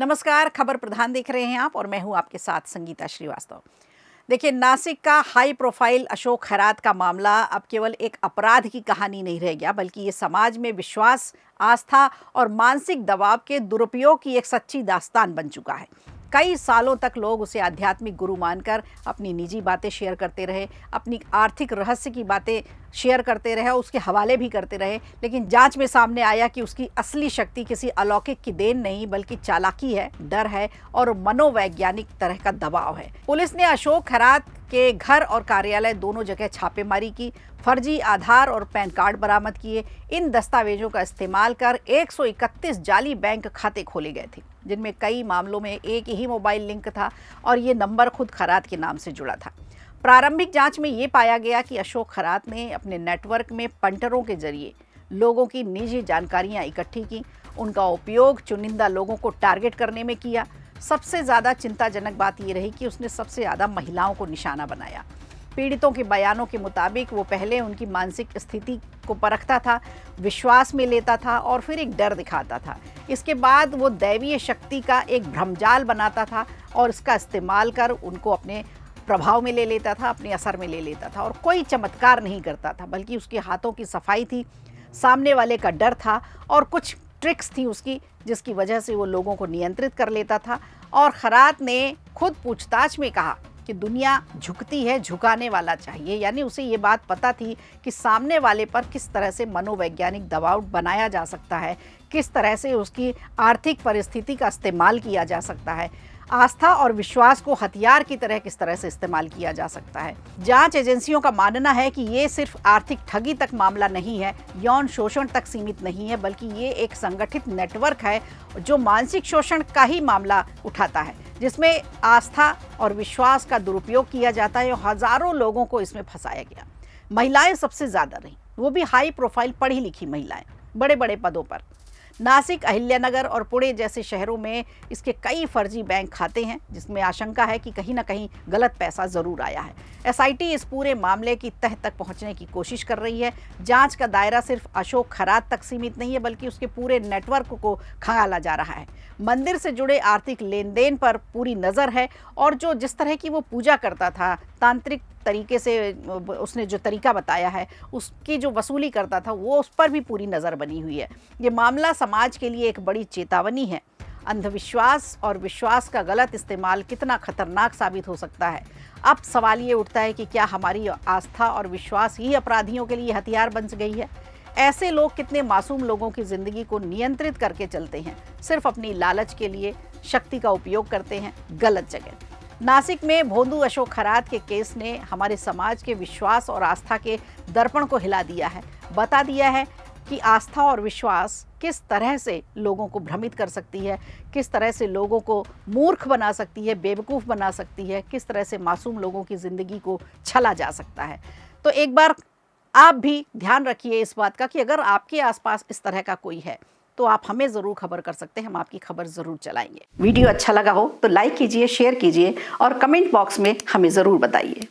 नमस्कार, खबर प्रधान देख रहे हैं आप और मैं हूं आपके साथ संगीता श्रीवास्तव। देखिए, नासिक का हाई प्रोफाइल अशोक खैरात का मामला अब केवल एक अपराध की कहानी नहीं रह गया, बल्कि ये समाज में विश्वास, आस्था और मानसिक दबाव के दुरुपयोग की एक सच्ची दास्तान बन चुका है। कई सालों तक लोग उसे आध्यात्मिक गुरु मानकर अपनी निजी बातें शेयर करते रहे, अपनी आर्थिक रहस्य की बातें शेयर करते रहे, उसके हवाले भी करते रहे। लेकिन जांच में सामने आया कि उसकी असली शक्ति किसी अलौकिक की देन नहीं, बल्कि चालाकी है, डर है और मनोवैज्ञानिक तरह का दबाव है। पुलिस ने अशोक खैरात के घर और कार्यालय दोनों जगह छापेमारी की, फर्जी आधार और पैन कार्ड बरामद किए। इन दस्तावेजों का इस्तेमाल कर 131 जाली बैंक खाते खोले गए थे, जिनमें कई मामलों में एक ही मोबाइल लिंक था और ये नंबर खुद खैरात के नाम से जुड़ा था। प्रारंभिक जांच में ये पाया गया कि अशोक खैरात ने अपने नेटवर्क में पंटरों के जरिए लोगों की निजी जानकारियां इकट्ठी की, उनका उपयोग चुनिंदा लोगों को टारगेट करने में किया। सबसे ज़्यादा चिंताजनक बात ये रही कि उसने सबसे ज़्यादा महिलाओं को निशाना बनाया। पीड़ितों के बयानों के मुताबिक वो पहले उनकी मानसिक स्थिति को परखता था, विश्वास में लेता था और फिर एक डर दिखाता था। इसके बाद वो दैवीय शक्ति का एक भ्रमजाल बनाता था और इसका इस्तेमाल कर उनको अपने प्रभाव में ले लेता था, अपने असर में ले लेता था। और कोई चमत्कार नहीं करता था, बल्कि उसके हाथों की सफाई थी, सामने वाले का डर था और कुछ ट्रिक्स थी उसकी, जिसकी वजह से वो लोगों को नियंत्रित कर लेता था। और खैरात ने खुद पूछताछ में कहा कि दुनिया झुकती है, झुकाने वाला चाहिए। यानी उसे ये बात पता थी कि सामने वाले पर किस तरह से मनोवैज्ञानिक दबाव बनाया जा सकता है, किस तरह से उसकी आर्थिक परिस्थिति का इस्तेमाल किया जा सकता है, आस्था और विश्वास को हथियार की तरह किस तरह से इस्तेमाल किया जा सकता है। जांच एजेंसियों का मानना है कि ये सिर्फ आर्थिक ठगी तक मामला नहीं है, यौन शोषण तक सीमित नहीं है, बल्कि ये एक संगठित नेटवर्क है जो मानसिक शोषण का ही मामला उठाता है, जिसमें आस्था और विश्वास का दुरुपयोग किया जाता है और हजारों लोगों को इसमें फंसाया गया। महिलाएं सबसे ज्यादा रहीं, वो भी हाई प्रोफाइल पढ़ी लिखी महिलाएं, बड़े बड़े पदों पर। नासिक, अहिल्यानगर और पुणे जैसे शहरों में इसके कई फर्जी बैंक खाते हैं, जिसमें आशंका है कि कहीं ना कहीं गलत पैसा जरूर आया है। एसआईटी इस पूरे मामले की तह तक पहुंचने की कोशिश कर रही है। जांच का दायरा सिर्फ अशोक खैरात तक सीमित नहीं है, बल्कि उसके पूरे नेटवर्क को खंगाला जा रहा है। मंदिर से जुड़े आर्थिक लेन देन पर पूरी नज़र है और जिस तरह की वो पूजा करता था, तांत्रिक तरीके से उसने जो तरीका बताया है, उसकी जो वसूली करता था, वो उस पर भी पूरी नज़र बनी हुई है। ये मामला समाज के लिए एक बड़ी चेतावनी है। अंधविश्वास और विश्वास का गलत इस्तेमाल कितना खतरनाक साबित हो सकता है। अब सवाल ये उठता है कि क्या हमारी आस्था और विश्वास ही अपराधियों के लिए हथियार बन गई है? ऐसे लोग कितने मासूम लोगों की ज़िंदगी को नियंत्रित करके चलते हैं, सिर्फ अपनी लालच के लिए शक्ति का उपयोग करते हैं गलत जगह। नासिक में भोंदू अशोक खैरात के केस ने हमारे समाज के विश्वास और आस्था के दर्पण को हिला दिया है, बता दिया है कि आस्था और विश्वास किस तरह से लोगों को भ्रमित कर सकती है, किस तरह से लोगों को मूर्ख बना सकती है, बेवकूफ़ बना सकती है, किस तरह से मासूम लोगों की ज़िंदगी को छला जा सकता है। तो एक बार आप भी ध्यान रखिए इस बात का कि अगर आपके आसपास इस तरह का कोई है तो आप हमें ज़रूर खबर कर सकते हैं, हम आपकी खबर ज़रूर चलाएंगे। वीडियो अच्छा लगा हो तो लाइक कीजिए, शेयर कीजिए और कमेंट बॉक्स में हमें ज़रूर बताइए।